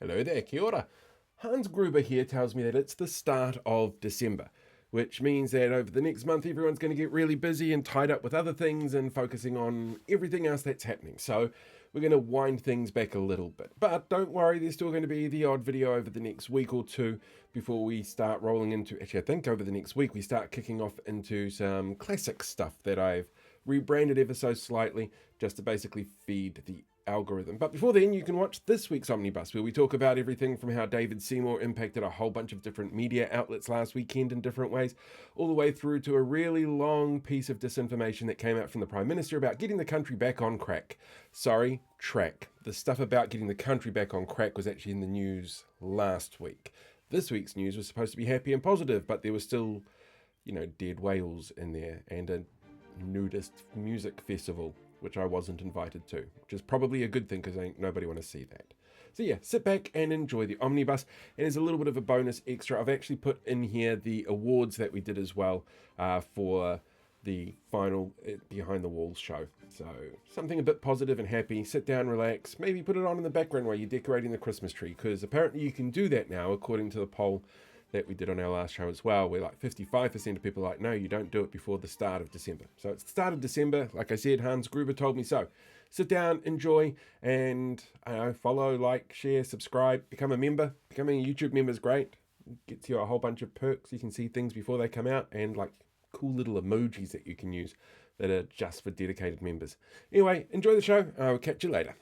Hello there, kia ora. Hans Gruber here tells me that it's the start of December, which means that over the next month everyone's going to get really busy and tied up with other things and focusing on everything else that's happening. So we're going to wind things back a little bit. But don't worry, there's still going to be the odd video over the next week or two before we start rolling into. Actually, I think over the next week we start kicking off into some classic stuff that I've rebranded ever so slightly just to basically feed the algorithm. But before then, you can watch this week's Omnibus, where we talk about everything from how David Seymour impacted a whole bunch of different media outlets last weekend in different ways, all the way through to a really long piece of disinformation that came out from the Prime Minister about getting the country back on crack. Sorry, track. The stuff about getting the country back on crack was actually in the news last week. This week's news was supposed to be happy and positive, but there was still, dead whales in there and a nudist music festival, which I wasn't invited to, which is probably a good thing because ain't nobody want to see that. So yeah, sit back and enjoy the Omnibus. And as a little bit of a bonus extra, I've actually put in here the awards that we did as well for the final Behind the Walls show. So something a bit positive and happy. Sit down, relax, maybe put it on in the background while you're decorating the Christmas tree, because apparently you can do that now according to the poll that we did on our last show as well, where like 55% of people are like, no, you don't do it before the start of December. So it's the start of December. Like I said, Hans Gruber told me so. Sit down, enjoy, and follow, like, share, subscribe, become a member. Becoming a YouTube member is great. It gets you a whole bunch of perks. You can see things before they come out and like cool little emojis that you can use that are just for dedicated members. Anyway, enjoy the show. I'll catch you later.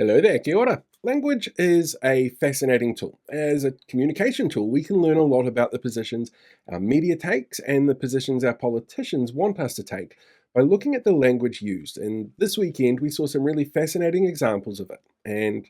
Hello there, kia ora. Language is a fascinating tool. As a communication tool, we can learn a lot about the positions our media takes and the positions our politicians want us to take by looking at the language used. And this weekend, we saw some really fascinating examples of it. And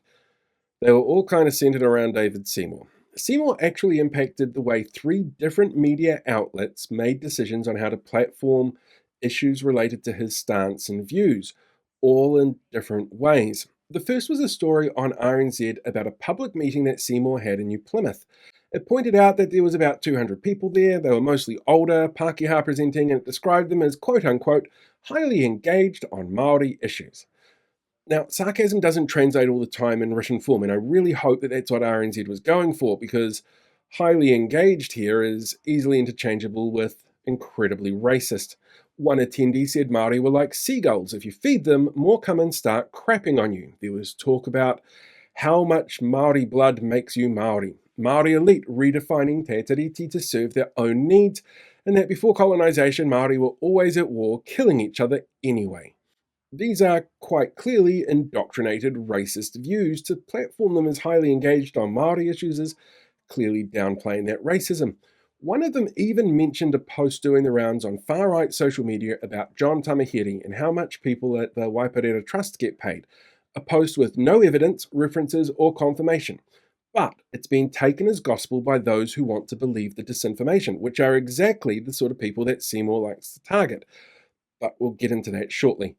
they were all kind of centered around David Seymour. Seymour actually impacted the way three different media outlets made decisions on how to platform issues related to his stance and views, all in different ways. The first was a story on RNZ about a public meeting that Seymour had in New Plymouth. It pointed out that there was about 200 people there. They were mostly older, Pākehā presenting, and it described them as quote unquote highly engaged on Māori issues. Now, sarcasm doesn't translate all the time in written form, and I really hope that that's what RNZ was going for, because highly engaged here is easily interchangeable with incredibly racist. One attendee said Māori were like seagulls. If you feed them, more come and start crapping on you. There was talk about how much Māori blood makes you Māori. Māori elite redefining te tiriti to serve their own needs, and that before colonisation, Māori were always at war, killing each other anyway. These are quite clearly indoctrinated racist views. To platform them as highly engaged on Māori issues is clearly downplaying that racism. One of them even mentioned a post doing the rounds on far-right social media about John Tamahere and how much people at the Waiparere Trust get paid. A post with no evidence, references, or confirmation. But it's been taken as gospel by those who want to believe the disinformation, which are exactly the sort of people that Seymour likes to target. But we'll get into that shortly.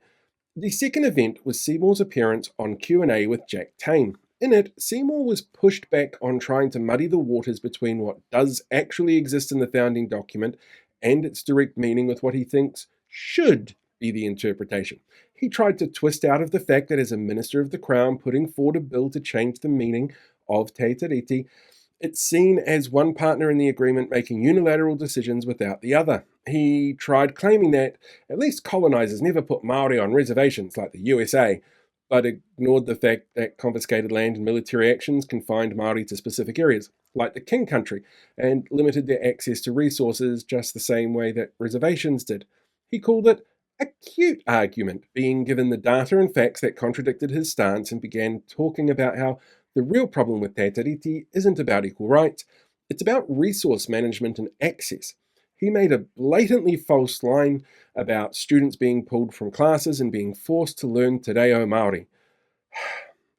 The second event was Seymour's appearance on Q&A with Jack Tame. In it, Seymour was pushed back on trying to muddy the waters between what does actually exist in the founding document and its direct meaning with what he thinks should be the interpretation. He tried to twist out of the fact that as a Minister of the Crown putting forward a bill to change the meaning of Te Tiriti, it's seen as one partner in the agreement making unilateral decisions without the other. He tried claiming that at least colonisers never put Māori on reservations like the USA, but ignored the fact that confiscated land and military actions confined Māori to specific areas, like the King Country, and limited their access to resources just the same way that reservations did. He called it a cute argument, being given the data and facts that contradicted his stance, and began talking about how the real problem with Te Tiriti isn't about equal rights, it's about resource management and access. He made a blatantly false line about students being pulled from classes and being forced to learn Te Reo Māori.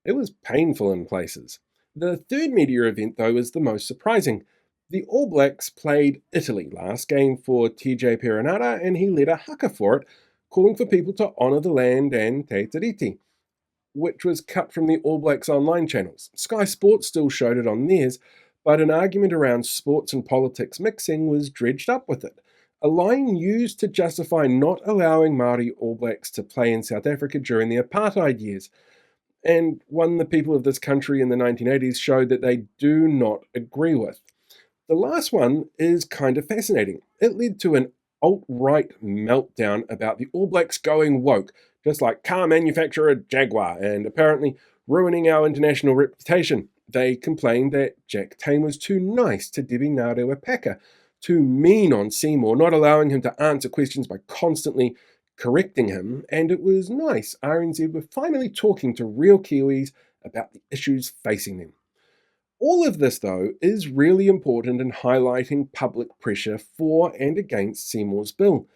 It was painful in places. The third media event, though, is the most surprising. The All Blacks played Italy last game for TJ Perenara, and he led a haka for it, calling for people to honour the land and Te Tiriti, which was cut from the All Blacks online channels. Sky Sports still showed it on theirs, but an argument around sports and politics mixing was dredged up with it. a line used to justify not allowing Māori All Blacks to play in South Africa during the apartheid years, and one the people of this country in the 1980s showed that they do not agree with. The last one is kind of fascinating. It led to an alt-right meltdown about the All Blacks going woke, just like car manufacturer Jaguar, and apparently ruining our international reputation. They complained that Jack Tame was too nice to Debbie Ngarewa-Packer, too mean on Seymour, not allowing him to answer questions by constantly correcting him, and it was nice RNZ were finally talking to real Kiwis about the issues facing them. All of this, though, is really important in highlighting public pressure for and against Seymour's bill.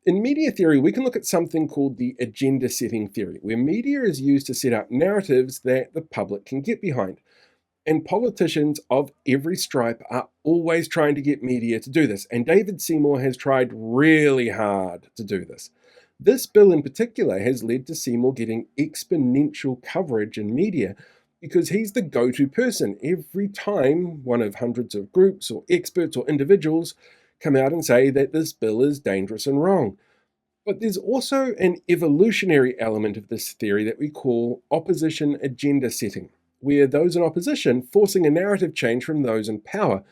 In media theory, we can look at something called the agenda setting theory, where media is used to set up narratives that the public can get behind. And politicians of every stripe are always trying to get media to do this, and David Seymour has tried really hard to do this. This bill in particular has led to Seymour getting exponential coverage in media because he's the go-to person every time one of hundreds of groups or experts or individuals come out and say that this bill is dangerous and wrong. But there's also an evolutionary element of this theory that we call opposition agenda setting, where those in opposition forcing a narrative change from those in power.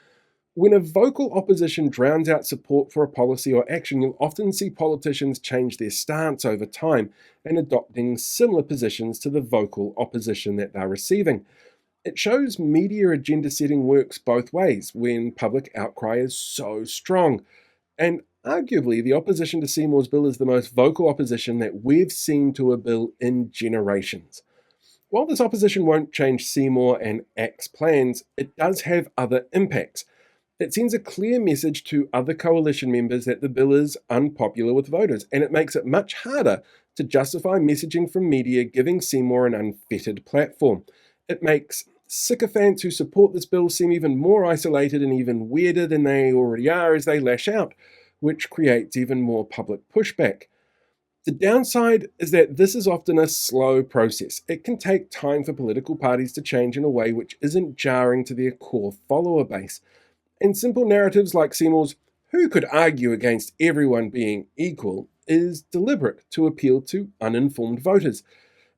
When a vocal opposition drowns out support for a policy or action, you'll often see politicians change their stance over time and adopting similar positions to the vocal opposition that they're receiving. It shows media agenda setting works both ways when public outcry is so strong. And arguably, the opposition to Seymour's bill is the most vocal opposition that we've seen to a bill in generations. While this opposition won't change Seymour and ACT's plans, it does have other impacts. It sends a clear message to other coalition members that the bill is unpopular with voters, and it makes it much harder to justify messaging from media giving Seymour an unfettered platform. It makes sycophants who support this bill seem even more isolated and even weirder than they already are as they lash out, which creates even more public pushback. The downside is that this is often a slow process. It can take time for political parties to change in a way which isn't jarring to their core follower base. And simple narratives like Seymour's, who could argue against everyone being equal, is deliberate to appeal to uninformed voters.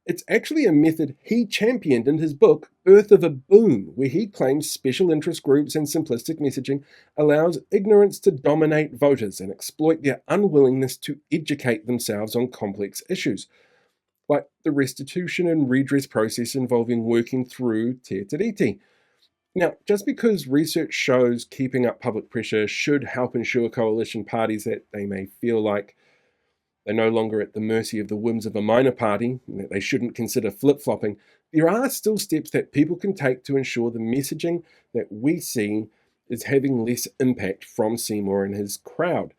It's actually a method he championed in his book, Birth of a Boom, where he claims special interest groups and simplistic messaging allows ignorance to dominate voters and exploit their unwillingness to educate themselves on complex issues, like the restitution and redress process involving working through Te Tiriti. Now, just because research shows keeping up public pressure should help ensure coalition parties that they may feel like they're no longer at the mercy of the whims of a minor party, and that they shouldn't consider flip-flopping, there are still steps that people can take to ensure the messaging that we see is having less impact from Seymour and his crowd.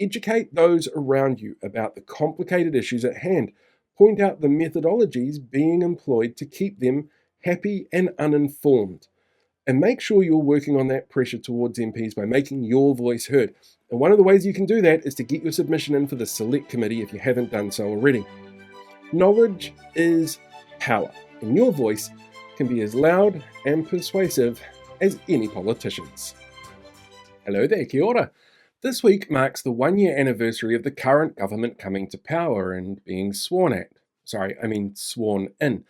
Educate those around you about the complicated issues at hand. Point out the methodologies being employed to keep them happy and uninformed. And make sure you're working on that pressure towards MPs by making your voice heard. And one of the ways you can do that is to get your submission in for the Select Committee if you haven't done so already. Knowledge is power, and your voice can be as loud and persuasive as any politician's. Hello there, kia ora. This week marks the 1-year anniversary of the current government coming to power and being sworn in.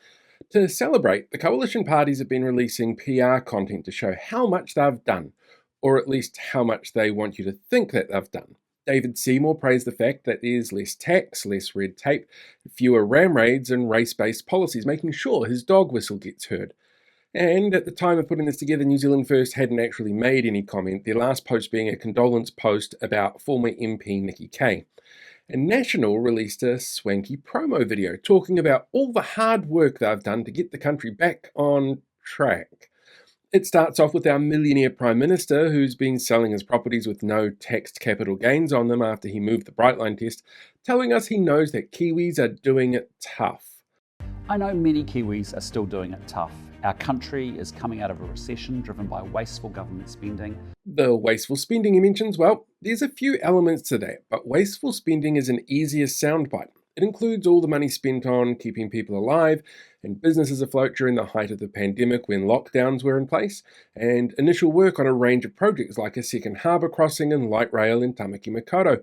To celebrate, the coalition parties have been releasing PR content to show how much they've done, or at least how much they want you to think that they've done. David Seymour praised the fact that there's less tax, less red tape, fewer ram raids and race-based policies, making sure his dog whistle gets heard. And at the time of putting this together, New Zealand First hadn't actually made any comment, their last post being a condolence post about former MP Nikki Kay. And National released a swanky promo video talking about all the hard work they've done to get the country back on track. It starts off with our millionaire Prime Minister, who's been selling his properties with no taxed capital gains on them after he moved the Brightline test, telling us he knows that Kiwis are doing it tough. I know many Kiwis are still doing it tough. Our country is coming out of a recession driven by wasteful government spending. The wasteful spending he mentions, well, there's a few elements to that, but wasteful spending is an easier soundbite. It includes all the money spent on keeping people alive and businesses afloat during the height of the pandemic when lockdowns were in place, and initial work on a range of projects like a second harbour crossing and light rail in Tamaki Makaurau.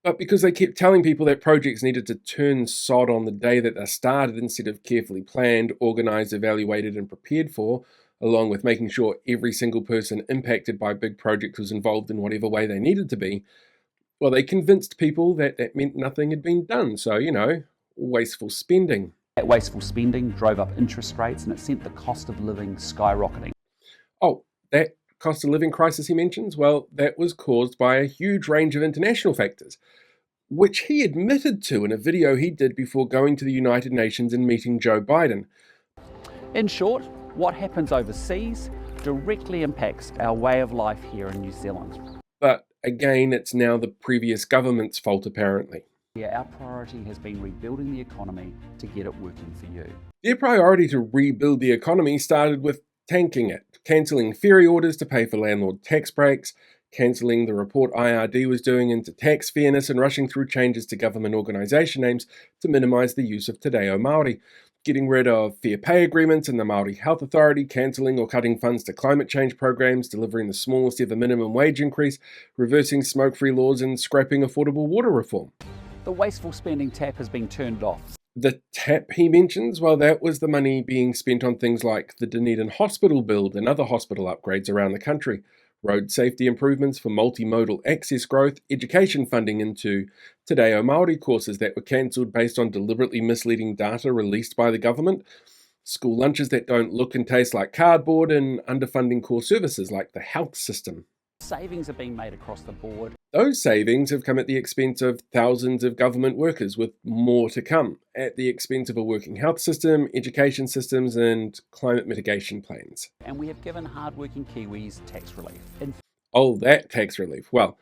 But because they kept telling people that projects needed to turn sod on the day that they started instead of carefully planned, organised, evaluated and prepared for, along with making sure every single person impacted by big projects was involved in whatever way they needed to be, well, they convinced people that that meant nothing had been done. So, wasteful spending. That wasteful spending drove up interest rates and it sent the cost of living skyrocketing. Oh, that cost of living crisis he mentions, well, that was caused by a huge range of international factors, which he admitted to in a video he did before going to the United Nations and meeting Joe Biden. In short, what happens overseas directly impacts our way of life here in New Zealand. But again, it's now the previous government's fault, apparently. Yeah, our priority has been rebuilding the economy to get it working for you. Their priority to rebuild the economy started with tanking it, cancelling ferry orders to pay for landlord tax breaks, cancelling the report IRD was doing into tax fairness and rushing through changes to government organisation names to minimise the use of Te Reo Māori, getting rid of fair pay agreements and the Māori Health Authority, cancelling or cutting funds to climate change programs, delivering the smallest ever minimum wage increase, reversing smoke-free laws and scrapping affordable water reform. The wasteful spending tap has been turned off. The tap he mentions, well, that was the money being spent on things like the Dunedin Hospital build and other hospital upgrades around the country, road safety improvements for multimodal access growth, education funding into Te Reo Māori courses that were cancelled based on deliberately misleading data released by the government, school lunches that don't look and taste like cardboard, and underfunding core services like the health system. Savings are being made across the board. Those savings have come at the expense of thousands of government workers, with more to come, at the expense of a working health system, education systems, and climate mitigation plans. And we have given hard-working Kiwis tax relief. Oh, that tax relief. Well,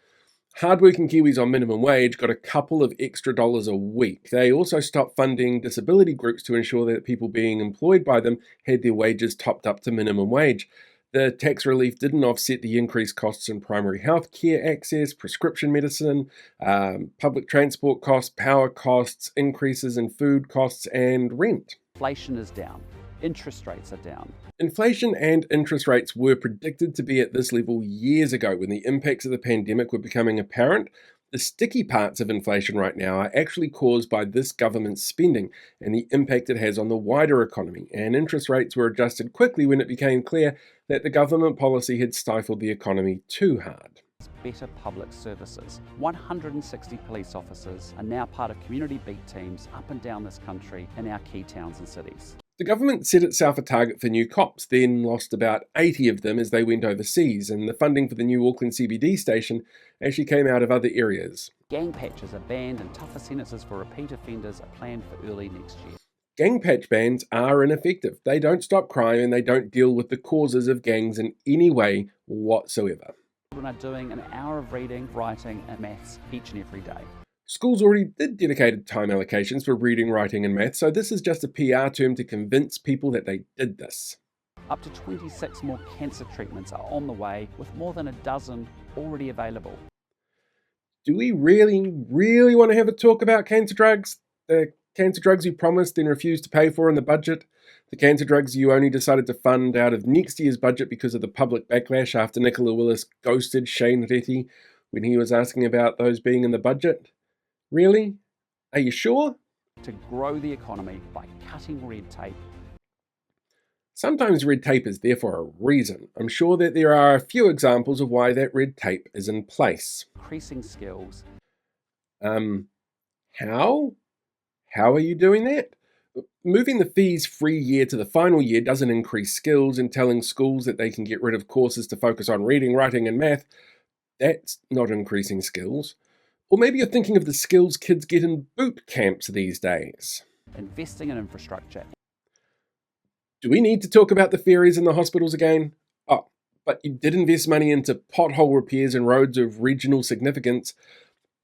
hard-working Kiwis on minimum wage got a couple of extra dollars a week. They also stopped funding disability groups to ensure that people being employed by them had their wages topped up to minimum wage. The tax relief didn't offset the increased costs in primary health care access, prescription medicine, public transport costs, power costs, increases in food costs, and rent. Inflation is down. Interest rates are down. Inflation and interest rates were predicted to be at this level years ago when the impacts of the pandemic were becoming apparent. The sticky parts of inflation right now are actually caused by this government's spending and the impact it has on the wider economy, and interest rates were adjusted quickly when it became clear that the government policy had stifled the economy too hard. Better public services. 160 police officers are now part of community beat teams up and down this country in our key towns and cities. The government set itself a target for new cops, then lost about 80 of them as they went overseas, and the funding for the new Auckland CBD station actually came out of other areas. Gang patches are banned and tougher sentences for repeat offenders are planned for early next year. Gang patch bans are ineffective. They don't stop crime and they don't deal with the causes of gangs in any way whatsoever. Children are doing an hour of reading, writing and maths each and every day. Schools already did dedicated time allocations for reading, writing and math, so this is just a PR term to convince people that they did this. Up to 26 more cancer treatments are on the way, with more than a dozen already available. Do we really want to have a talk about cancer drugs? The cancer drugs you promised then refused to pay for in the budget? The cancer drugs you only decided to fund out of next year's budget because of the public backlash after Nicola Willis ghosted Shane Reti when he was asking about those being in the budget? Really? Are you sure? To grow the economy by cutting red tape. Sometimes red tape is there for a reason. I'm sure that there are a few examples of why that red tape is in place. Increasing skills. How? How are you doing that? Moving the fees-free year to the final year doesn't increase skills, and telling schools that they can get rid of courses to focus on reading, writing and math, that's not increasing skills. Or maybe you're thinking of the skills kids get in boot camps these days. Investing in infrastructure. Do we need to talk about the ferries and the hospitals again? Oh, but you did invest money into pothole repairs and roads of regional significance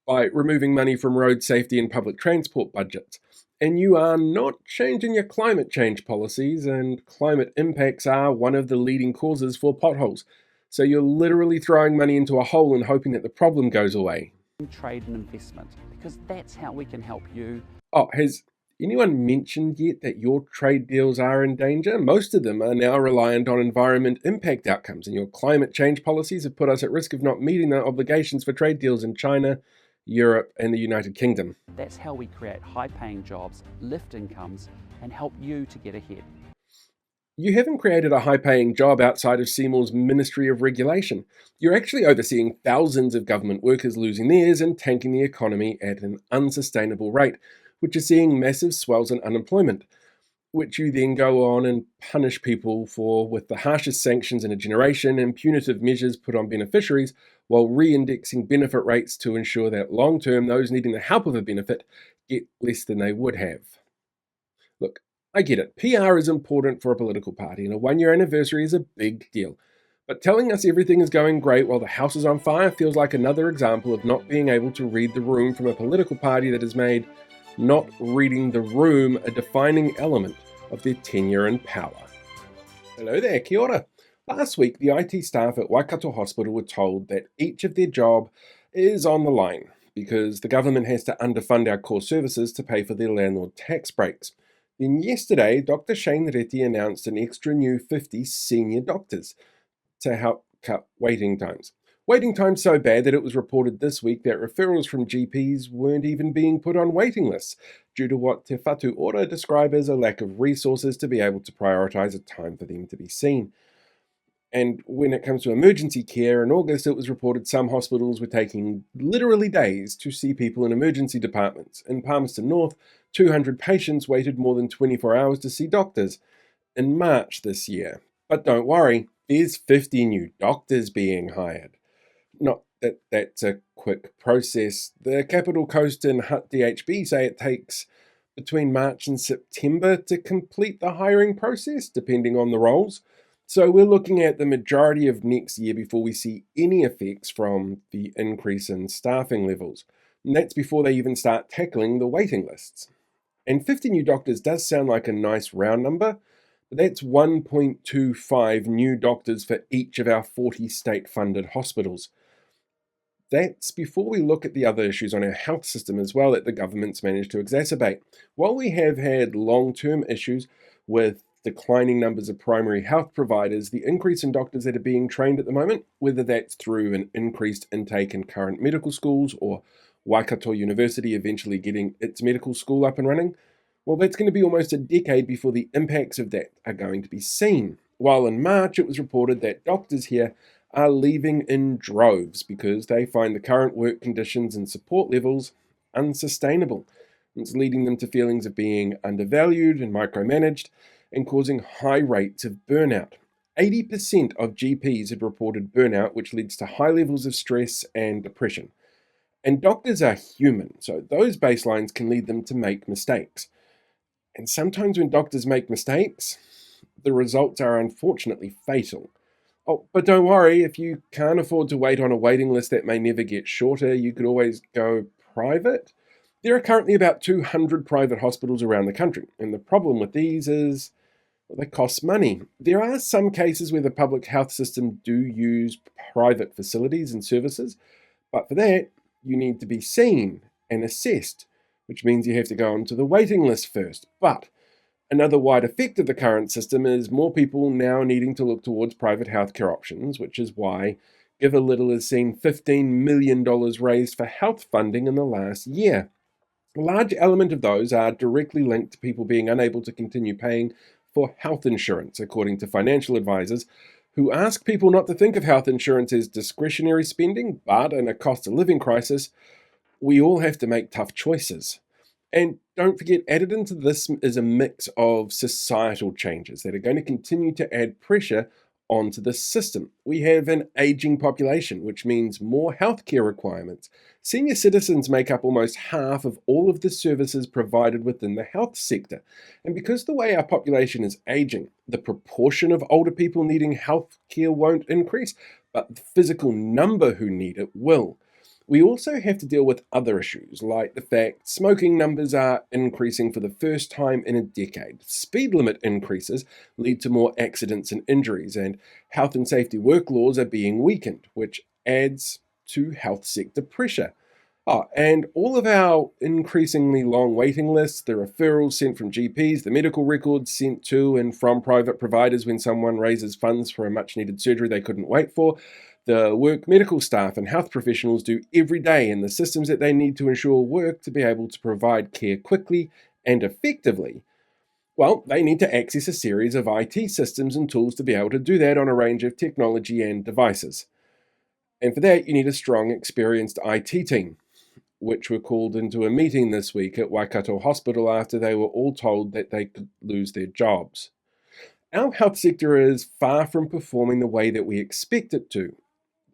by removing money from road safety and public transport budgets. And you are not changing your climate change policies, and climate impacts are one of the leading causes for potholes. So you're literally throwing money into a hole and hoping that the problem goes away. Trade and investment, because that's how we can help you Oh, has anyone mentioned yet that your trade deals are in danger? Most of them are now reliant on environment impact outcomes, and your climate change policies have put us at risk of not meeting the obligations for trade deals in China, Europe, and the United Kingdom. That's how we create high-paying jobs, lift incomes, and help you to get ahead. You haven't created a high paying job outside of Seymour's Ministry of Regulation. You're actually overseeing thousands of government workers losing theirs and tanking the economy at an unsustainable rate, which is seeing massive swells in unemployment, which you then go on and punish people for with the harshest sanctions in a generation and punitive measures put on beneficiaries, while re indexing benefit rates to ensure that long term those needing the help of a benefit get less than they would have. Look, I get it. PR is important for a political party, and a 1 year anniversary is a big deal. But telling us everything is going great while the house is on fire feels like another example of not being able to read the room from a political party that has made not reading the room a defining element of their tenure in power. Hello there, kia ora. Last week, the IT staff at Waikato Hospital were told that each of their job is on the line because the government has to underfund our core services to pay for their landlord tax breaks. Then yesterday, Dr. Shane Reti announced an extra new 50 senior doctors to help cut waiting times. Waiting times so bad that it was reported this week that referrals from GPs weren't even being put on waiting lists due to what Te Whatu Ora describe as a lack of resources to be able to prioritise a time for them to be seen. And when it comes to emergency care, in August it was reported some hospitals were taking literally days to see people in emergency departments. In Palmerston North, 200 patients waited more than 24 hours to see doctors in March this year. But don't worry, there's 50 new doctors being hired. Not that that's a quick process. The Capital Coast and Hutt DHB say it takes between March and September to complete the hiring process, depending on the roles. So we're looking at the majority of next year before we see any effects from the increase in staffing levels. And that's before they even start tackling the waiting lists. And 50 new doctors does sound like a nice round number, but that's 1.25 new doctors for each of our 40 state-funded hospitals. That's before we look at the other issues on our health system as well that the government's managed to exacerbate. While we have had long-term issues with declining numbers of primary health providers, the increase in doctors that are being trained at the moment, whether that's through an increased intake in current medical schools or Waikato University eventually getting its medical school up and running, well, that's going to be almost a decade before the impacts of that are going to be seen. While in March it was reported that doctors here are leaving in droves because they find the current work conditions and support levels unsustainable. It's leading them to feelings of being undervalued and micromanaged and causing high rates of burnout. 80% of GPs had reported burnout, which leads to high levels of stress and depression. And doctors are human, so those baselines can lead them to make mistakes. And sometimes when doctors make mistakes, the results are unfortunately fatal. Oh, but don't worry, if you can't afford to wait on a waiting list that may never get shorter, you could always go private. There are currently about 200 private hospitals around the country, and the problem with these is they cost money. There are some cases where the public health system do use private facilities and services, but for that, you need to be seen and assessed, which means you have to go onto the waiting list first. But another wide effect of the current system is more people now needing to look towards private healthcare options, which is why Give a Little has seen $15 million raised for health funding in the last year. A large element of those are directly linked to people being unable to continue paying for health insurance, according to financial advisors, who ask people not to think of health insurance as discretionary spending, but in a cost of living crisis, we all have to make tough choices. And don't forget, added into this is a mix of societal changes that are going to continue to add pressure onto the system. We have an aging population, which means more healthcare requirements. Senior citizens make up almost half of all of the services provided within the health sector. And because the way our population is aging, the proportion of older people needing healthcare won't increase, but the physical number who need it will. We also have to deal with other issues, like the fact smoking numbers are increasing for the first time in a decade. Speed limit increases lead to more accidents and injuries, and health and safety work laws are being weakened, which adds to health sector pressure. Oh, and all of our increasingly long waiting lists, the referrals sent from GPs, the medical records sent to and from private providers when someone raises funds for a much needed surgery they couldn't wait for, the work medical staff and health professionals do every day, and the systems that they need to ensure work to be able to provide care quickly and effectively. Well, they need to access a series of IT systems and tools to be able to do that on a range of technology and devices. And for that, you need a strong, experienced IT team, which were called into a meeting this week at Waikato Hospital after they were all told that they could lose their jobs. Our health sector is far from performing the way that we expect it to,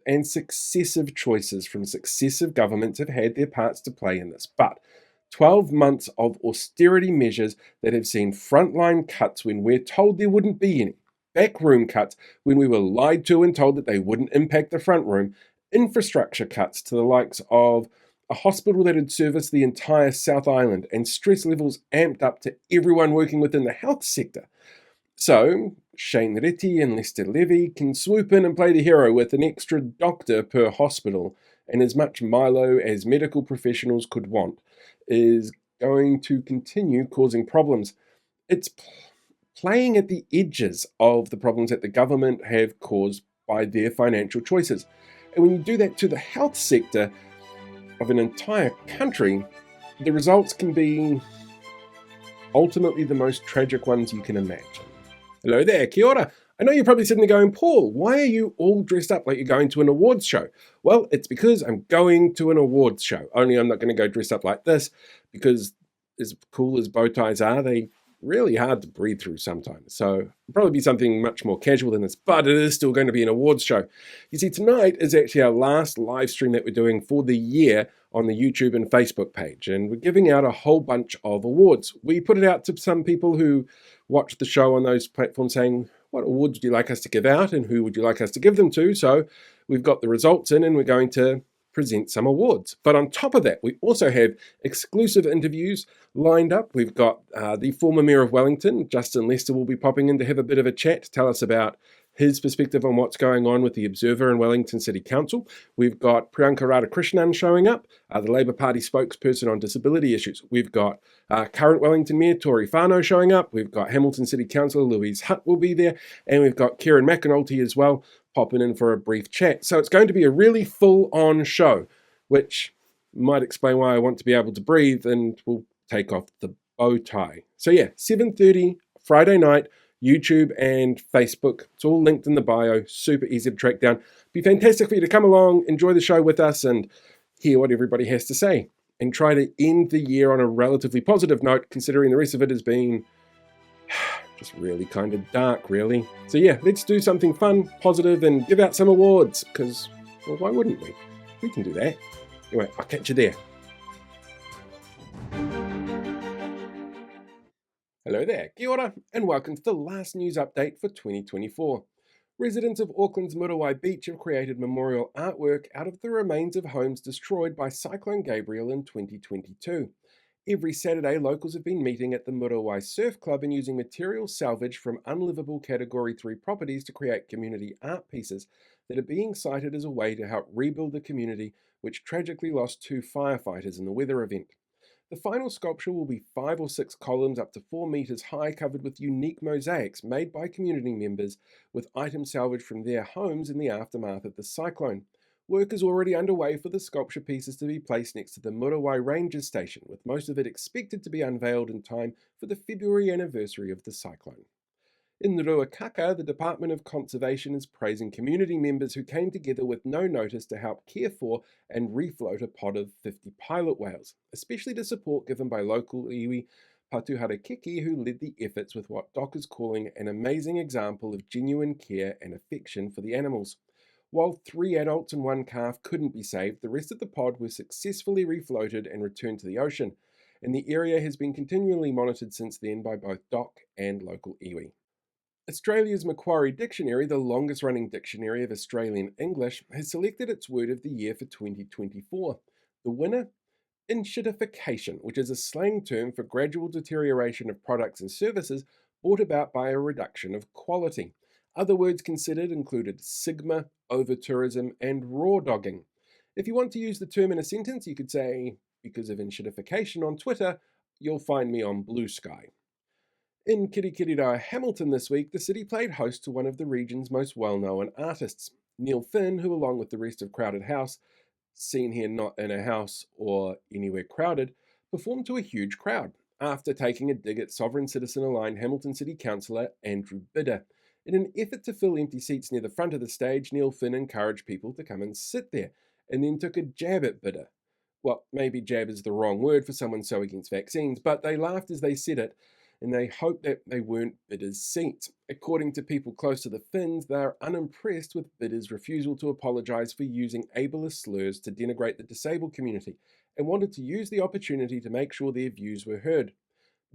and successive choices from successive governments have had their parts to play in this. But 12 months of austerity measures that have seen frontline cuts when we're told there wouldn't be any, backroom cuts when we were lied to and told that they wouldn't impact the front room, infrastructure cuts to the likes of a hospital that had serviced the entire South Island, and stress levels amped up to everyone working within the health sector. So, Shane Reti and Lester Levy can swoop in and play the hero with an extra doctor per hospital, and as much Milo as medical professionals could want is going to continue causing problems. It's playing at the edges of the problems that the government have caused by their financial choices. And when you do that to the health sector of an entire country, the results can be ultimately the most tragic ones you can imagine. Hello there, kia ora. I know you're probably sitting there going, Paul, why are you all dressed up like you're going to an awards show? Well, it's because I'm going to an awards show. Only I'm not going to go dressed up like this, because as cool as bow ties are, they really hard to breathe through sometimes. So it'll probably be something much more casual than this, but it is still going to be an awards show. You see, tonight is actually our last live stream that we're doing for the year on the YouTube and Facebook page, and we're giving out a whole bunch of awards. We put it out to some people who watch the show on those platforms saying, what awards would you like us to give out and who would you like us to give them to? So we've got the results in and we're going to present some awards. But on top of that, we also have exclusive interviews lined up. We've got the former Mayor of Wellington, Justin Lester, will be popping in to have a bit of a chat, to tell us about his perspective on what's going on with the Observer and Wellington City Council. We've got Priyanka Radhakrishnan showing up, the Labour Party spokesperson on disability issues. We've got current Wellington Mayor Tori Whanau showing up. We've got Hamilton City Councillor Louise Hutt will be there. And we've got Kieran McAnulty as well, popping in for a brief chat. So it's going to be a really full-on show, which might explain why I want to be able to breathe, and we'll take off the bow tie. So yeah, 7:30 Friday night, YouTube and Facebook. It's all linked in the bio, super easy to track down. Be fantastic for you to come along, enjoy the show with us, and hear what everybody has to say, and try to end the year on a relatively positive note, considering the rest of it has been just really kind of dark, really. So yeah, let's do something fun, positive, and give out some awards, because, well, why wouldn't we? We can do that. Anyway, I'll catch you there. Hello there, kia ora, and welcome to the last news update for 2024. Residents of Auckland's Muriwai Beach have created memorial artwork out of the remains of homes destroyed by Cyclone Gabriel in 2022. Every Saturday, locals have been meeting at the Muriwai Surf Club and using materials salvaged from unlivable Category 3 properties to create community art pieces that are being cited as a way to help rebuild the community, which tragically lost 2 firefighters in the weather event. The final sculpture will be 5 or 6 columns up to 4 meters high, covered with unique mosaics made by community members with items salvaged from their homes in the aftermath of the cyclone. Work is already underway for the sculpture pieces to be placed next to the Muriwai Ranger Station, with most of it expected to be unveiled in time for the February anniversary of the cyclone. In Ruakaka, the Department of Conservation is praising community members who came together with no notice to help care for and refloat a pod of 50 pilot whales, especially the support given by local iwi Patuhara Kiki, who led the efforts with what Doc is calling an amazing example of genuine care and affection for the animals. While 3 adults and 1 calf couldn't be saved, the rest of the pod were successfully refloated and returned to the ocean, and the area has been continually monitored since then by both Doc and local iwi. Australia's Macquarie Dictionary, the longest running dictionary of Australian English, has selected its word of the year for 2024. The winner? Inshitification, which is a slang term for gradual deterioration of products and services brought about by a reduction of quality. Other words considered included sigma, over-tourism, and raw dogging. If you want to use the term in a sentence, you could say, because of enshittification on Twitter, you'll find me on Blue Sky. In Kirikirira, Hamilton this week, the city played host to one of the region's most well-known artists, Neil Finn, who along with the rest of Crowded House, seen here not in a house or anywhere crowded, performed to a huge crowd after taking a dig at Sovereign Citizen-aligned Hamilton City Councillor Andrew Bidder. In an effort to fill empty seats near the front of the stage, Neil Finn encouraged people to come and sit there, and then took a jab at Bidder. Well, maybe jab is the wrong word for someone so against vaccines, but they laughed as they said it, and they hoped that they weren't Bidder's seats. According to people close to the Finns, they are unimpressed with Bidder's refusal to apologise for using ableist slurs to denigrate the disabled community, and wanted to use the opportunity to make sure their views were heard.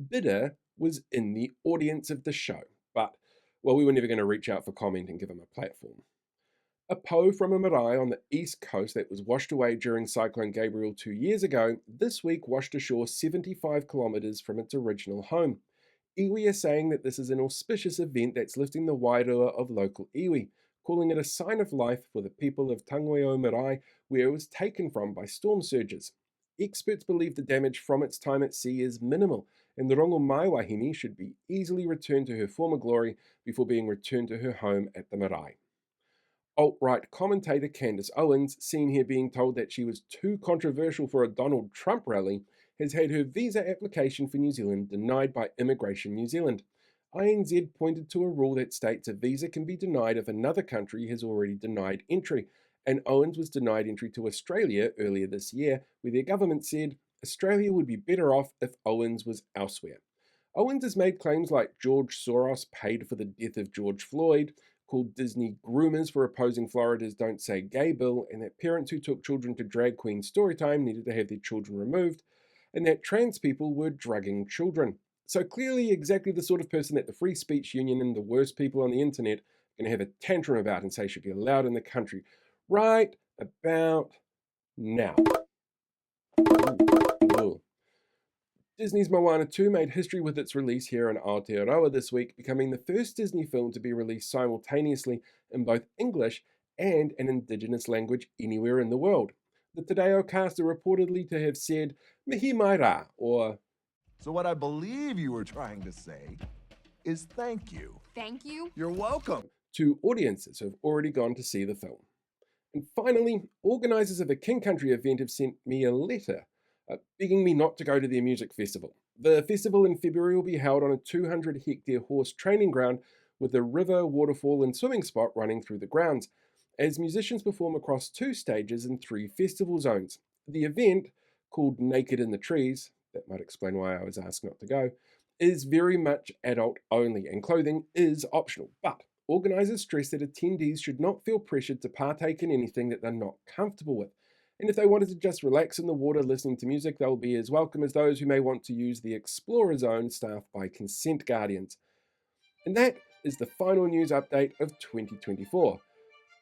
Bidder was in the audience of the show, but, well, we were never going to reach out for comment and give him a platform. A po from a marae on the east coast that was washed away during Cyclone Gabriel 2 years ago, this week washed ashore 75 kilometres from its original home. Iwi are saying that this is an auspicious event that's lifting the wairua of local iwi, calling it a sign of life for the people of Tangoio Marae, where it was taken from by storm surges. Experts believe the damage from its time at sea is minimal, and the Rongo Mai Wahine should be easily returned to her former glory before being returned to her home at the marae. Alt-right commentator Candace Owens, seen here being told that she was too controversial for a Donald Trump rally, has had her visa application for New Zealand denied by Immigration New Zealand. INZ pointed to a rule that states a visa can be denied if another country has already denied entry, and Owens was denied entry to Australia earlier this year, where their government said Australia would be better off if Owens was elsewhere. Owens has made claims like George Soros paid for the death of George Floyd, called Disney groomers for opposing Florida's Don't Say Gay bill, and that parents who took children to drag queen storytime needed to have their children removed, and that trans people were drugging children. So clearly exactly the sort of person that the Free Speech Union and the worst people on the internet are going to have a tantrum about and say should be allowed in the country right about now. Ooh. Disney's Moana 2 made history with its release here in Aotearoa this week, becoming the first Disney film to be released simultaneously in both English and an Indigenous language anywhere in the world. The Te Reo cast are reportedly to have said Mihi mai rā, or So what I believe you were trying to say is thank you. Thank you. You're welcome. to audiences who have already gone to see the film. And finally, organisers of a King Country event have sent me a letter begging me not to go to their music festival. The festival in February will be held on a 200-hectare horse training ground with a river, waterfall and swimming spot running through the grounds, as musicians perform across 2 stages and 3 festival zones. The event, called Naked in the Trees, that might explain why I was asked not to go, is very much adult only and clothing is optional, but organisers stress that attendees should not feel pressured to partake in anything that they're not comfortable with. And if they wanted to just relax in the water listening to music, they'll be as welcome as those who may want to use the Explorer Zone staffed by Consent Guardians. And that is the final news update of 2024.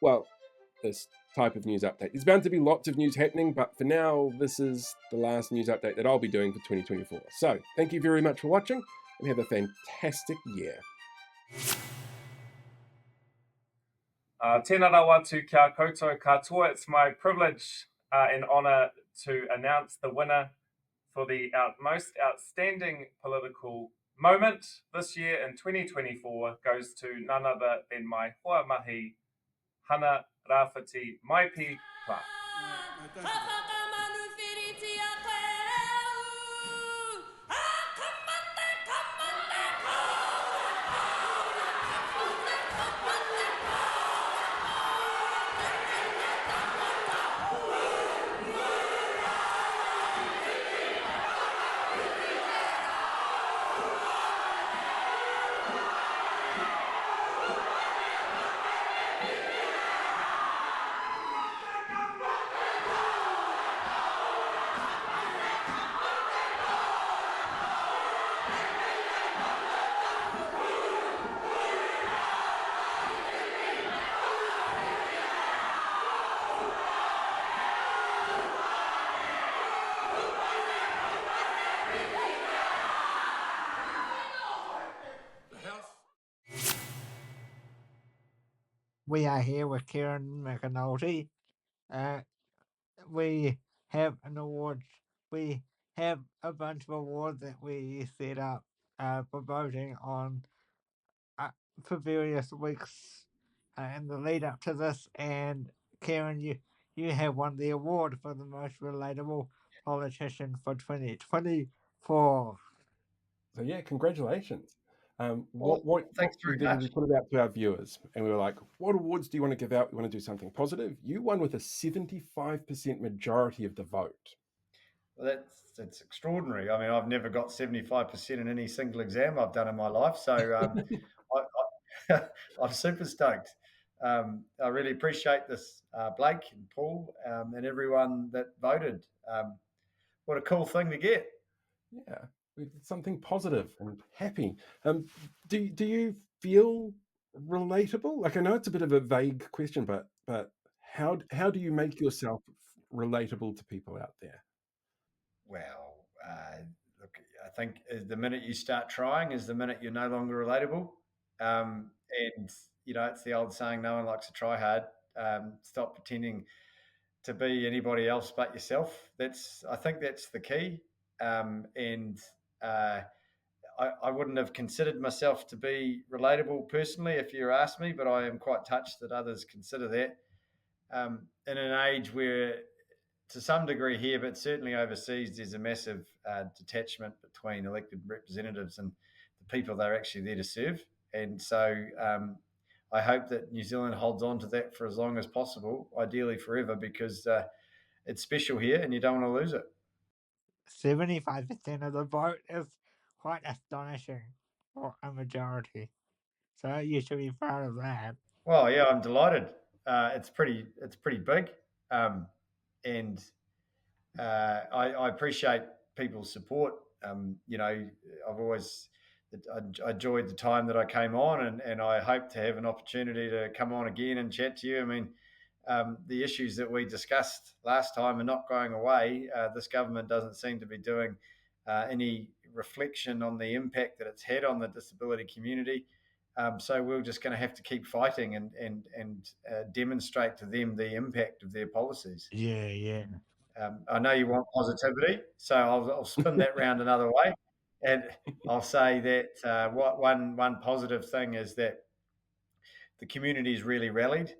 Well, this type of news update. There's bound to be lots of news happening, but for now, this is the last news update that I'll be doing for 2024. So, thank you very much for watching, and have a fantastic year. Tēnā rawa tu kia koutou katoa. It's my privilege and honour to announce the winner for the most outstanding political moment this year in 2024 goes to none other than my hoa mahi, Hana Rāwhiti Maipi Clark. We are here with Kieran McAnulty. we have an award. We have a bunch of awards that we set up for voting on for various weeks in the lead up to this. And Karen, you have won the award for the most relatable politician for 2024. So yeah, congratulations. Well, What thanks we very did is much. we put it out to our viewers, and we were like, "What awards do you want to give out? We want to do something positive." You won with a 75% majority of the vote. Well, that's extraordinary. I mean, I've never got 75% in any single exam I've done in my life, so I'm super stoked. I really appreciate this, Blake and Paul, and everyone that voted. What a cool thing to get. Yeah, we did something positive and happy. Do you feel relatable? Like I know it's a bit of a vague question, but how do you make yourself relatable to people out there? Well, look, I think the minute you start trying is the minute you're no longer relatable. And it's the old saying, no one likes to try hard. Stop pretending to be anybody else but yourself. I think that's the key. And I wouldn't have considered myself to be relatable personally if you asked me, but I am quite touched that others consider that. In an age where, to some degree here, but certainly overseas, there's a massive detachment between elected representatives and the people they're actually there to serve. And so I hope that New Zealand holds on to that for as long as possible, ideally forever, because it's special here and you don't want to lose it. 75% of the vote is quite astonishing for a majority. So you should be proud of that. Well, yeah, I'm delighted. It's pretty big, and I appreciate people's support. I've always I enjoyed the time that I came on, and I hope to have an opportunity to come on again and chat to you. I mean, the issues that we discussed last time are not going away. This government doesn't seem to be doing any reflection on the impact that it's had on the disability community. So we're just going to have to keep fighting and demonstrate to them the impact of their policies. Yeah. I know you want positivity, so I'll spin that round another way, and I'll say that one positive thing is that the community's really rallied,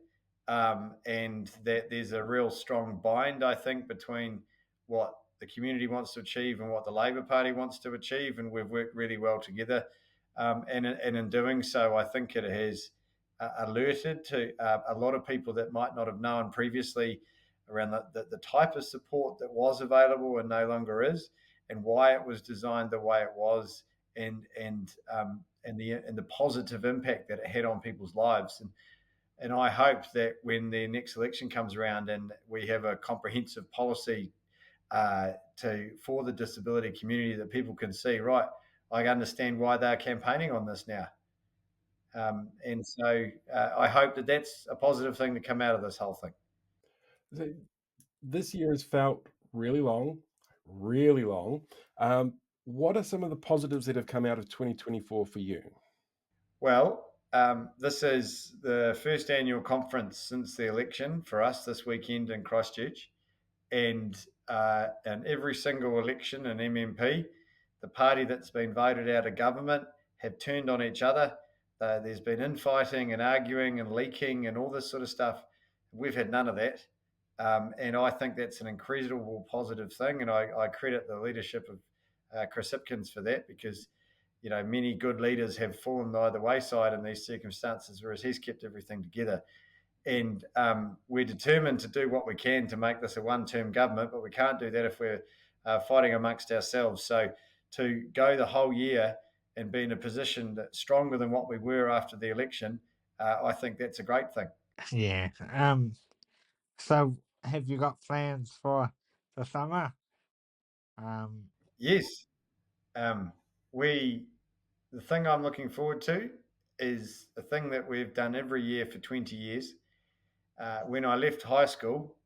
and that there's a real strong bind, I think, between what the community wants to achieve and what the Labor Party wants to achieve, and we've worked really well together. And in doing so, I think it has alerted to a lot of people that might not have known previously around the type of support that was available and no longer is, and why it was designed the way it was, and the positive impact that it had on people's lives. And I hope that when the next election comes around and we have a comprehensive policy for the disability community, that people can see, right, I understand why they're campaigning on this now. And so I hope that that's a positive thing to come out of this whole thing. So this year has felt really long, really long. What are some of the positives that have come out of 2024 for you? Well, this is the first annual conference since the election for us this weekend in Christchurch. And in every single election in MMP, the party that's been voted out of government have turned on each other. There's been infighting and arguing and leaking and all this sort of stuff. We've had none of that. And I think that's an incredible positive thing. And I credit the leadership of Chris Hipkins for that, because many good leaders have fallen by the wayside in these circumstances, whereas he's kept everything together. And we're determined to do what we can to make this a one-term government, but we can't do that if we're fighting amongst ourselves. So to go the whole year and be in a position that's stronger than what we were after the election, I think that's a great thing. Yeah. So have you got plans for the summer? Yes. The thing I'm looking forward to is the thing that we've done every year for 20 years. When I left high school,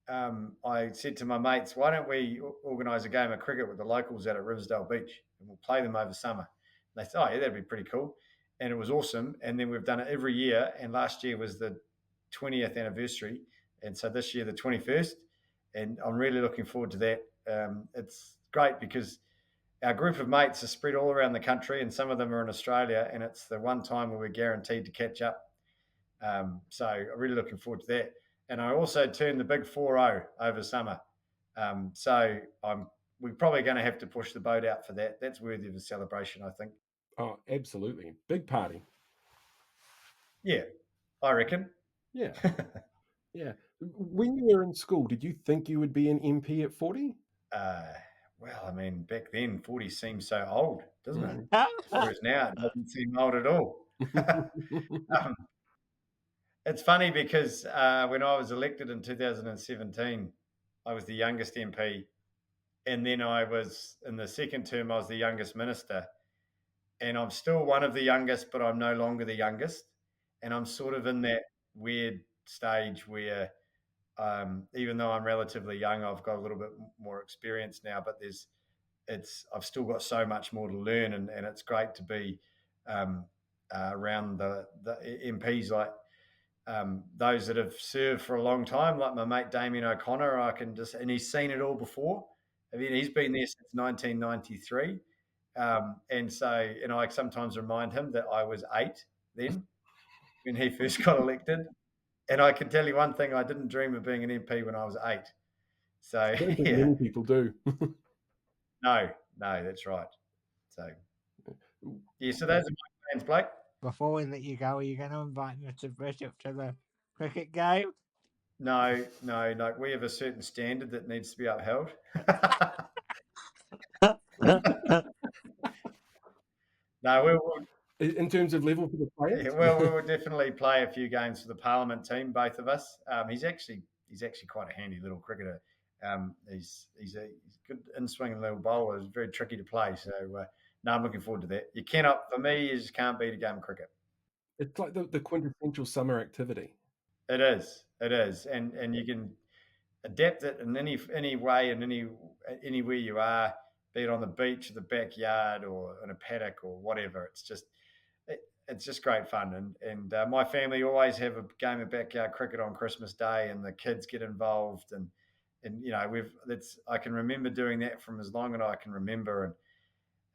I said to my mates, why don't we organise a game of cricket with the locals out at Riversdale Beach, and we'll play them over summer. And they said, oh yeah, that'd be pretty cool. And it was awesome. And then we've done it every year. And last year was the 20th anniversary. And so this year, the 21st. and I'm really looking forward to that. It's great because our group of mates are spread all around the country, and some of them are in Australia, and it's the one time where we're guaranteed to catch up. So I'm really looking forward to that. And I also turned the big 4-0 over summer. So we're probably going to have to push the boat out for that. That's worthy of a celebration, I think. Oh, absolutely. Big party. Yeah, I reckon. Yeah. Yeah. When you were in school, did you think you would be an MP at 40? Well, I mean, back then, 40 seemed so old, doesn't it? Mm. Whereas now it doesn't seem old at all. um, it's funny because when I was elected in 2017, I was the youngest MP. And then I was in the second term, I was the youngest minister. And I'm still one of the youngest, but I'm no longer the youngest. And I'm sort of in that weird stage where, even though I'm relatively young, I've got a little bit more experience now. But I've still got so much more to learn, and it's great to be around the MPs like those that have served for a long time, like my mate Damien O'Connor. And he's seen it all before. I mean, he's been there since 1993. And I sometimes remind him that I was 8 then when he first got elected. And I can tell you one thing, I didn't dream of being an MP when I was 8. So, I don't think yeah, many people do. no, that's right. So, yeah, so those are my plans, Blake. Before we let you go, are you going to invite Mr. Bishop to the cricket game? No. We have a certain standard that needs to be upheld. No, we'll In terms of level for the players? Yeah, well, we will definitely play a few games for the Parliament team, both of us. He's actually quite a handy little cricketer. He's a good in-swinging little bowler. He's very tricky to play. So, no, I'm looking forward to that. For me, you just can't beat a game of cricket. It's like the quintessential summer activity. It is, and you can adapt it in any way and anywhere you are, be it on the beach, or the backyard, or in a paddock, or whatever. It's just great fun, and my family always have a game of backyard cricket on Christmas Day, and the kids get involved, and I can remember doing that from as long as I can remember,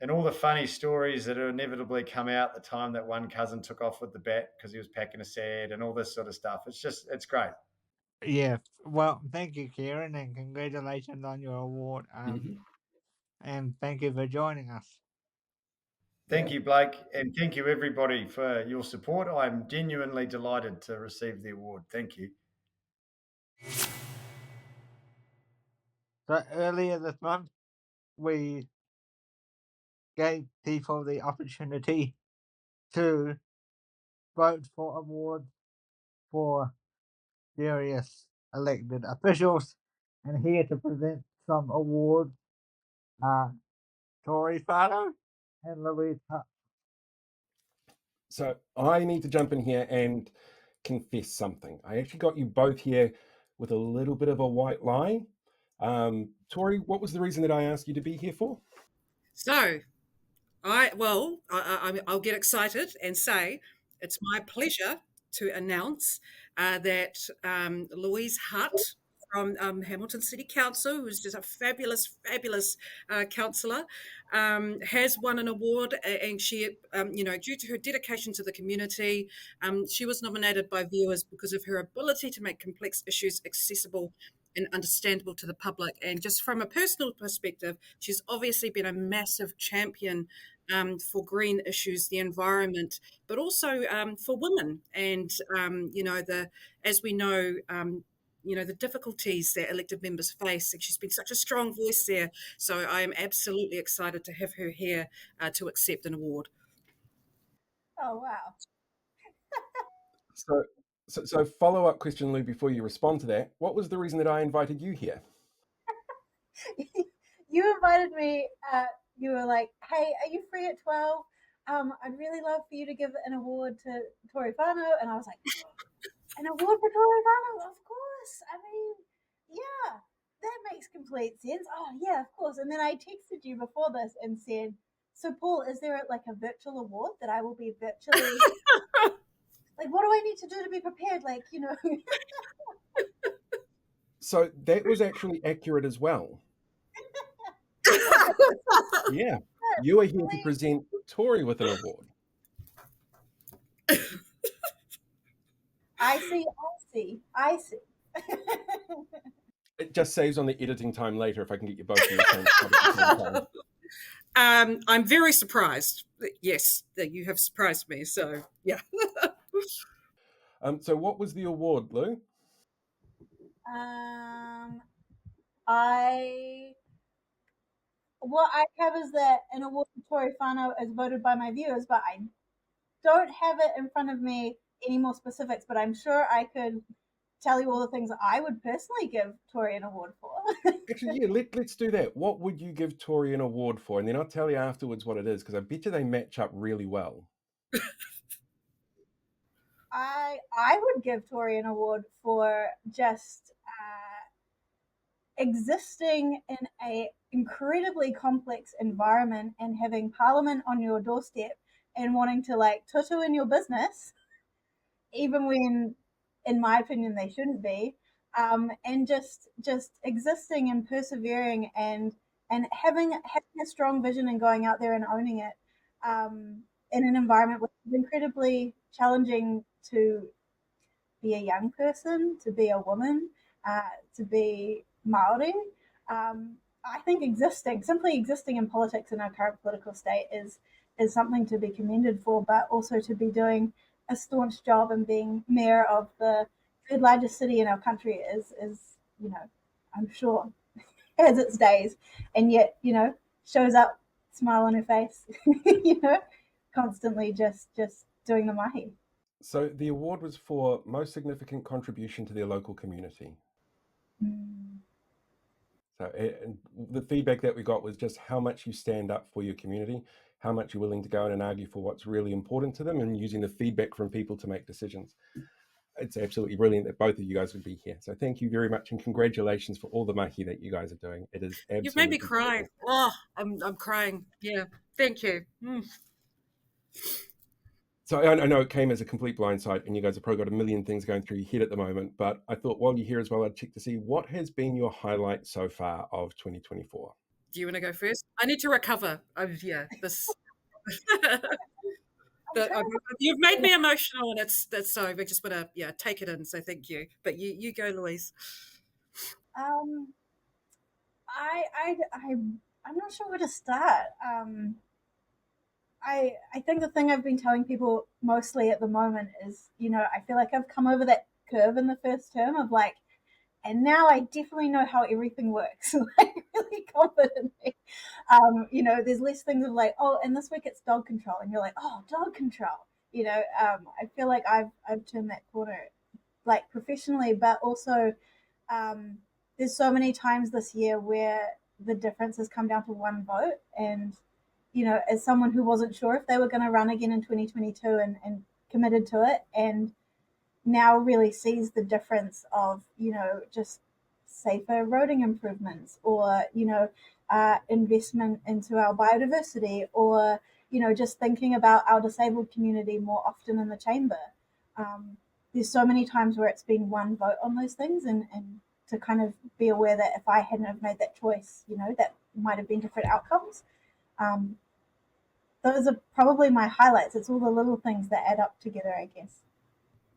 and all the funny stories that inevitably come out the time that one cousin took off with the bat because he was packing a sad, and all this sort of stuff. It's great. Yeah. Well, thank you, Kieran, and congratulations on your award. And thank you for joining us. Thank you, Blake, and thank you, everybody, for your support. I'm genuinely delighted to receive the award. Thank you. So earlier this month, we gave people the opportunity to vote for awards for various elected officials, and here to present some awards are Tori Fardo and Louise Hutt. So I need to jump in here and confess something. I actually got you both here with a little bit of a white lie. Tori, what was the reason that I asked you to be here for? So, I'll get excited and say it's my pleasure to announce that Louise Hutt from Hamilton City Council, who's just a fabulous councillor, has won an award, and she, due to her dedication to the community, she was nominated by viewers because of her ability to make complex issues accessible and understandable to the public. And just from a personal perspective, she's obviously been a massive champion for green issues, the environment, but also for women. And as we know, the difficulties that elected members face. And she's been such a strong voice there. So I am absolutely excited to have her here to accept an award. Oh, wow. So follow-up question, Lou, before you respond to that. What was the reason that I invited you here? You invited me. You were like, hey, are you free at 12? I'd really love for you to give an award to Tori Whānau. And I was like, an award for Tori Whānau? Of course. I mean, yeah, that makes complete sense. Oh, yeah, of course. And then I texted you before this and said, so Paul, is there like a virtual award that I will be virtually... Like, what do I need to do to be prepared? Like, So that was actually accurate as well. Yeah. You are here to present Tori with an award. I see. It just saves on the editing time later if I can get you both in the same spot at the same time. I'm very surprised. Yes, that you have surprised me. So, yeah. So what was the award, Lou? What I have is that an award for Tori Whānau is voted by my viewers, but I don't have it in front of me, any more specifics, but I'm sure I could tell you all the things I would personally give Tori an award for. Actually, yeah, let's do that. What would you give Tori an award for? And then I'll tell you afterwards what it is, because I bet you they match up really well. I would give Tori an award for just existing in a incredibly complex environment and having Parliament on your doorstep and wanting to like tutu in your business, even when, in my opinion, they shouldn't be, and just existing and persevering and having a strong vision and going out there and owning it, in an environment which is incredibly challenging to be a young person, to be a woman, to be Maori. I think simply existing in politics in our current political state is something to be commended for, but also to be doing a staunch job and being mayor of the third largest city in our country is I'm sure has its days, and yet shows up, smile on her face, constantly just doing the mahi. So the award was for most significant contribution to their local community. So and the feedback that we got was just how much you stand up for your community, how much you're willing to go in and argue for what's really important to them, and using the feedback from people to make decisions. It's absolutely brilliant that both of you guys would be here. So thank you very much, and congratulations for all the mahi that you guys are doing. It is absolutely You've made me cry. brilliant. Oh, I'm crying. Yeah. Thank you. So I know it came as a complete blindside, and you guys have probably got a million things going through your head at the moment, but I thought while you're here as well, I'd check to see what has been your highlight so far of 2024. Do you want to go first? I need to recover. This. You've made me emotional, and that's so. I just want to take it in. So thank you. But you go, Louise. I'm not sure where to start. I think the thing I've been telling people mostly at the moment is, I feel like I've come over that curve in the first term of like, and now I definitely know how everything works, like really confidently. There's less things of like, oh, and this week it's dog control, and you're like, oh, dog control. I feel like I've turned that corner, like professionally, but also there's so many times this year where the difference has come down to one vote, and as someone who wasn't sure if they were going to run again in 2022 and committed to it, and now really sees the difference of, just safer roading improvements or, investment into our biodiversity or, just thinking about our disabled community more often in the chamber. There's so many times where it's been one vote on those things, and to kind of be aware that if I hadn't have made that choice, that might have been different outcomes. Those are probably my highlights. It's all the little things that add up together, I guess.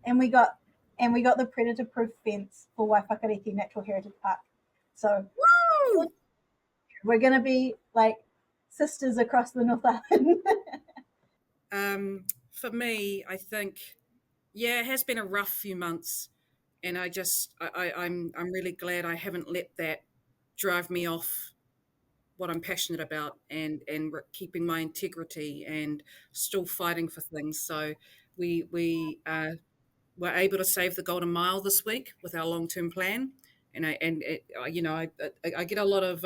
And we got the predator-proof fence for Waiwhakariki Natural Heritage Park. So Woo! We're going to be like sisters across the North Island. For me, I think, it has been a rough few months, and I'm really glad I haven't let that drive me off what I'm passionate about and keeping my integrity and still fighting for things. So we were able to save the Golden Mile this week with our long-term plan. And I get a lot of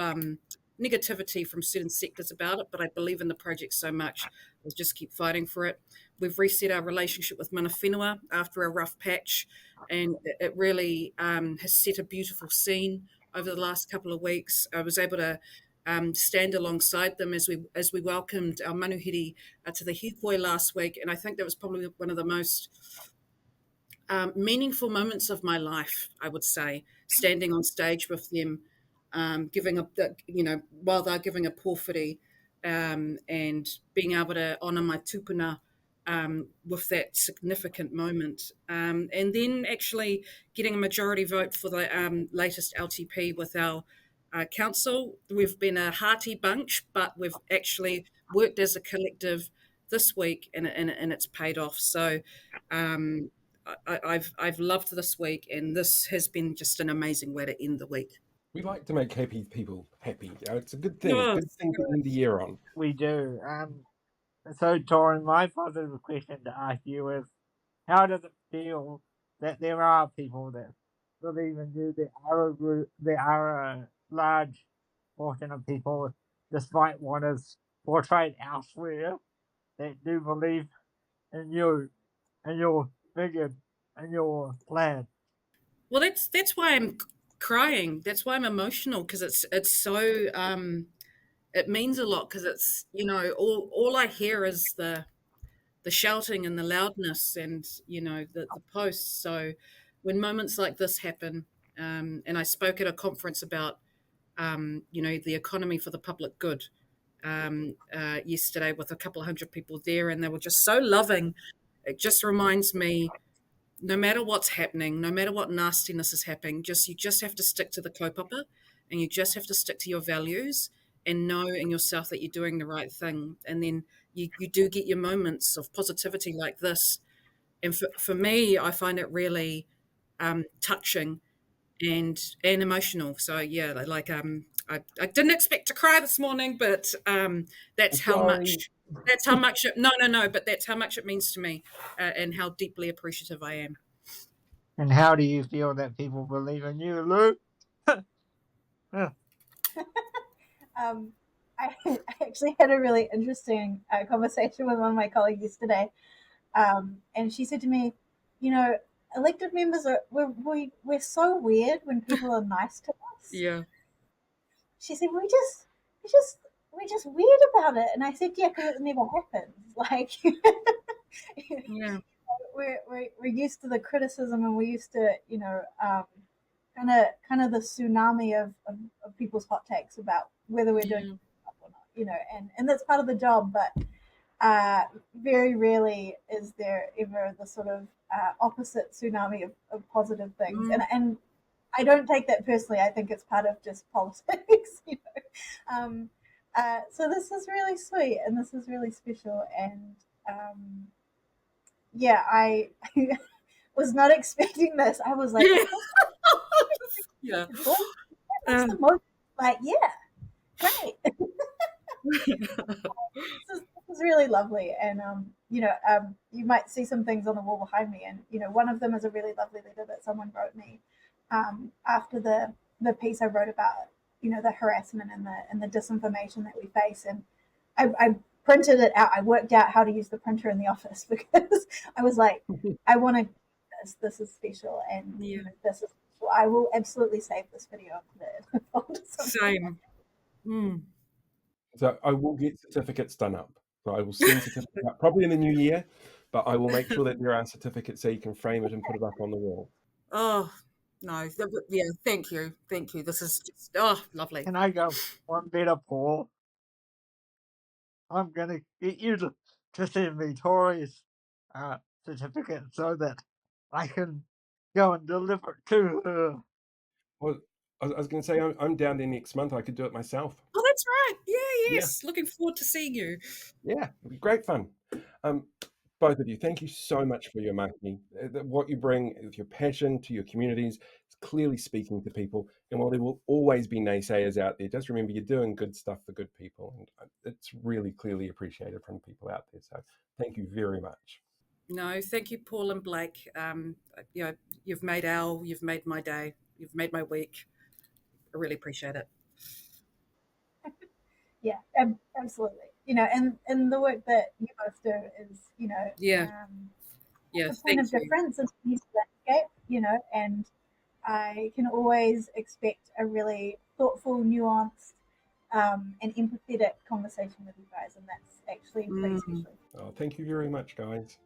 negativity from certain sectors about it, but I believe in the project so much. We'll just keep fighting for it. We've reset our relationship with Mana Whenua after a rough patch, and it really has set a beautiful scene over the last couple of weeks. I was able to stand alongside them as we welcomed our manuhiri to the hikoi last week, and I think that was probably one of the most meaningful moments of my life, I would say, standing on stage with them, giving up the, while they're giving a pōwhiri, and being able to honour my tupuna with that significant moment. And then actually getting a majority vote for the latest LTP with our council. We've been a hearty bunch, but we've actually worked as a collective this week, and it's paid off. So I've loved this week, and this has been just an amazing way to end the week. We like to make happy people happy. It's a good thing. Oh, Good thing to end the year on. We do. So, Torin, my positive question to ask you is, how does it feel that there are people that believe in you? There are a large portion of people, despite what is portrayed elsewhere, that do believe in you and your vision and your plan. Well, that's why I'm crying. That's why I'm emotional, because it's so it means a lot, because it's, all I hear is the shouting and the loudness, and the posts. So when moments like this happen, and I spoke at a conference about the economy for the public good yesterday with a couple of hundred people there, and they were just so loving. It just reminds me, no matter what's happening, no matter what nastiness is happening, you just have to stick to the kaupapa, and you just have to stick to your values, and know in yourself that you're doing the right thing. And then you do get your moments of positivity like this. And for me, I find it really touching and emotional. So yeah, like I didn't expect to cry this morning, but that's how much but that's how much it means to me, and how deeply appreciative I am. And how do you feel that people believe in you, Lou? I actually had a really interesting conversation with one of my colleagues yesterday, and she said to me, elected members we're so weird when people are nice to us. Yeah. She said we're just weird about it, and I said, yeah, because it never happens. Like, Yeah. we're used to the criticism, and we're used to kind of the tsunami of people's hot takes about whether we're doing stuff or not, and that's part of the job. But very rarely is there ever the sort of opposite tsunami of positive things, and I don't take that personally. I think it's part of just politics, so this is really sweet, and this is really special, and yeah, I was not expecting this. I was like, yeah. That's the most, like, yeah, great. This is really lovely, and you might see some things on the wall behind me, and one of them is a really lovely letter that someone wrote me after the piece I wrote about the harassment and the disinformation that we face, and I printed it out. I worked out how to use the printer in the office because I was like, I want to. This is special, and this is. Special. I will absolutely save this video and put it. Same. So I will get certificates done up. So I will send certificates out probably in the new year, but I will make sure that there are certificates so you can frame it and put it up on the wall. Oh, no. Yeah, thank you. Thank you. This is just, lovely. Can I go one better, Paul? I'm going to get you to send me Tori's certificate so that I can go and deliver it to her. Well, I was going to say, I'm down there next month. I could do it myself. Oh, that's right. Yeah, yes. Yeah. Looking forward to seeing you. Yeah, it'll be great fun. Both of you, thank you so much for your marketing. What you bring with your passion to your communities is clearly speaking to people. And while there will always be naysayers out there, just remember you're doing good stuff for good people. And it's really clearly appreciated from people out there. So thank you very much. No, thank you, Paul and Blake. You've made my day. You've made my week. I really appreciate it. Yeah, absolutely. And the work that you both do is, the point of difference in the landscape, and I can always expect a really thoughtful, nuanced, and empathetic conversation with you guys, and that's actually pretty special. Oh, thank you very much, guys.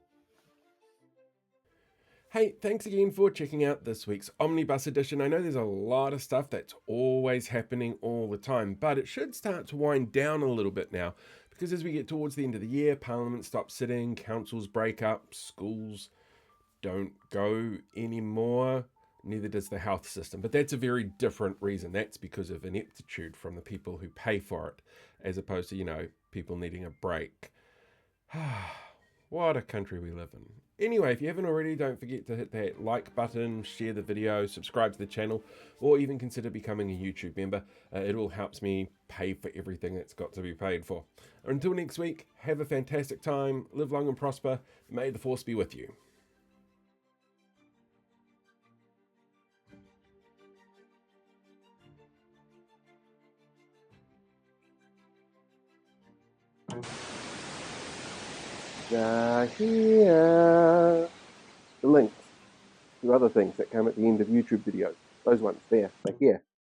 Hey, thanks again for checking out this week's Omnibus edition. I know there's a lot of stuff that's always happening all the time, but it should start to wind down a little bit now, because as we get towards the end of the year, Parliament stops sitting, councils break up, schools don't go anymore, neither does the health system. But that's a very different reason. That's because of ineptitude from the people who pay for it, as opposed to, people needing a break. What a country we live in. Anyway, if you haven't already, don't forget to hit that like button, share the video, subscribe to the channel, or even consider becoming a YouTube member. It all helps me pay for everything that's got to be paid for. Until next week, have a fantastic time, live long and prosper, may the force be with you. Here. The links to other things that come at the end of YouTube videos. Those ones there, here.